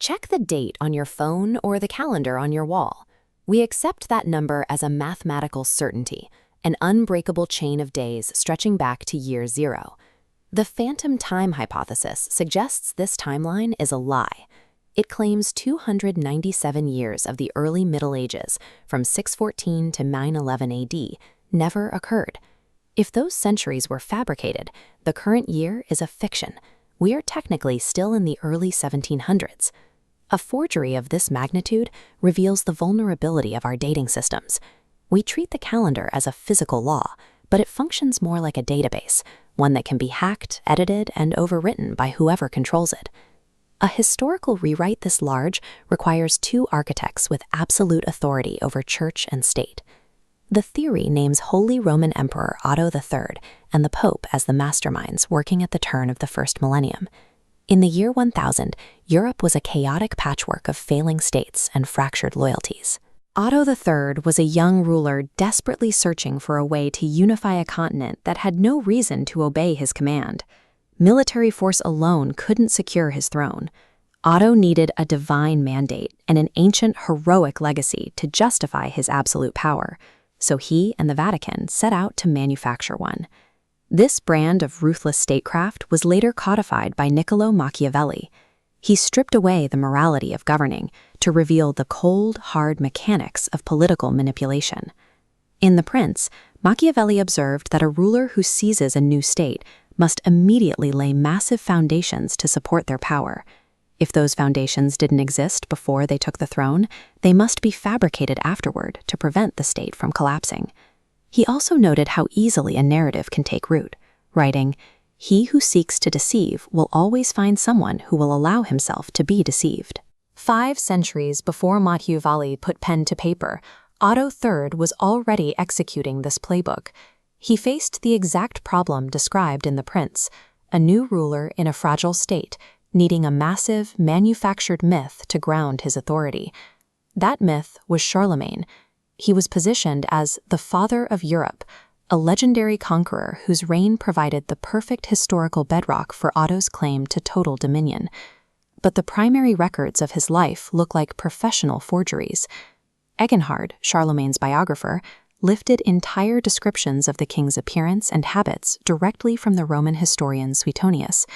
Check the date on your phone or the calendar on your wall. We accept that number as a mathematical certainty, an unbreakable chain of days stretching back to year zero. The phantom time hypothesis suggests this timeline is a lie. It claims 297 years of the early Middle Ages, from 614 to 911 AD, never occurred. If those centuries were fabricated, the current year is a fiction. We are technically still in the early 1700s. A forgery of this magnitude reveals the vulnerability of our dating systems. We treat the calendar as a physical law, but it functions more like a database, one that can be hacked, edited, and overwritten by whoever controls it. A historical rewrite this large requires two architects with absolute authority over church and state. The theory names Holy Roman Emperor Otto III and the Pope as the masterminds working at the turn of the first millennium. In the year 1000, Europe was a chaotic patchwork of failing states and fractured loyalties. Otto III was a young ruler desperately searching for a way to unify a continent that had no reason to obey his command. Military force alone couldn't secure his throne. Otto needed a divine mandate and an ancient heroic legacy to justify his absolute power, so he and the Vatican set out to manufacture one. This brand of ruthless statecraft was later codified by Niccolò Machiavelli. He stripped away the morality of governing to reveal the cold, hard mechanics of political manipulation. In The Prince, Machiavelli observed that a ruler who seizes a new state must immediately lay massive foundations to support their power. If those foundations didn't exist before they took the throne, they must be fabricated afterward to prevent the state from collapsing. He also noted how easily a narrative can take root, writing, "He who seeks to deceive will always find someone who will allow himself to be deceived." 5 centuries before Machiavelli put pen to paper, Otto III was already executing this playbook. He faced the exact problem described in The Prince, a new ruler in a fragile state, needing a massive, manufactured myth to ground his authority. That myth was Charlemagne. He was positioned as the father of Europe, a legendary conqueror whose reign provided the perfect historical bedrock for Otto's claim to total dominion. But the primary records of his life look like professional forgeries. Eginhard, Charlemagne's biographer, lifted entire descriptions of the king's appearance and habits directly from the Roman historian Suetonius,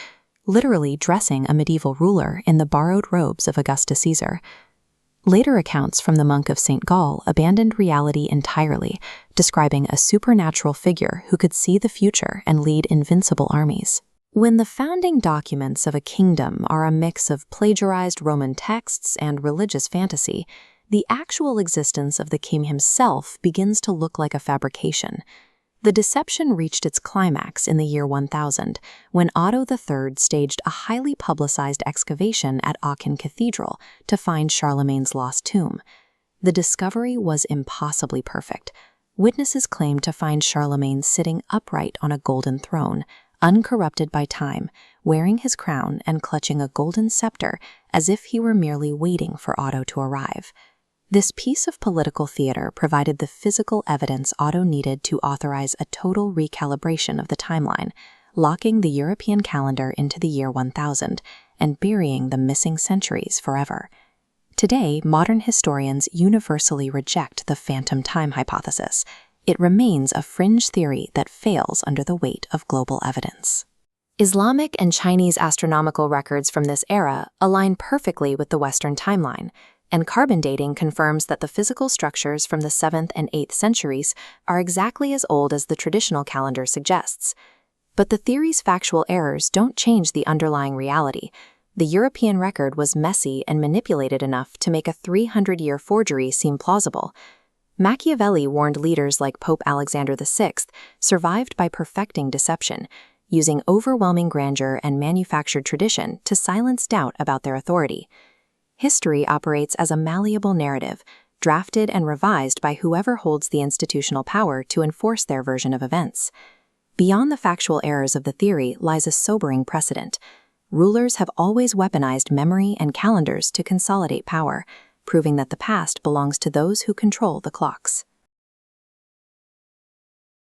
literally dressing a medieval ruler in the borrowed robes of Augustus Caesar. Later accounts from the monk of St. Gall abandoned reality entirely, describing a supernatural figure who could see the future and lead invincible armies. When the founding documents of a kingdom are a mix of plagiarized Roman texts and religious fantasy, the actual existence of the king himself begins to look like a fabrication. The deception reached its climax in the year 1000, when Otto III staged a highly publicized excavation at Aachen Cathedral to find Charlemagne's lost tomb. The discovery was impossibly perfect. Witnesses claimed to find Charlemagne sitting upright on a golden throne, uncorrupted by time, wearing his crown and clutching a golden scepter as if he were merely waiting for Otto to arrive. This piece of political theater provided the physical evidence Otto needed to authorize a total recalibration of the timeline, locking the European calendar into the year 1000 and burying the missing centuries forever. Today, modern historians universally reject the phantom time hypothesis. It remains a fringe theory that fails under the weight of global evidence. Islamic and Chinese astronomical records from this era align perfectly with the Western timeline, and carbon dating confirms that the physical structures from the 7th and 8th centuries are exactly as old as the traditional calendar suggests. But the theory's factual errors don't change the underlying reality. The European record was messy and manipulated enough to make a 300-year forgery seem plausible. Machiavelli warned leaders like Pope Alexander VI survived by perfecting deception, using overwhelming grandeur and manufactured tradition to silence doubt about their authority. History operates as a malleable narrative, drafted and revised by whoever holds the institutional power to enforce their version of events. Beyond the factual errors of the theory lies a sobering precedent. Rulers have always weaponized memory and calendars to consolidate power, proving that the past belongs to those who control the clocks.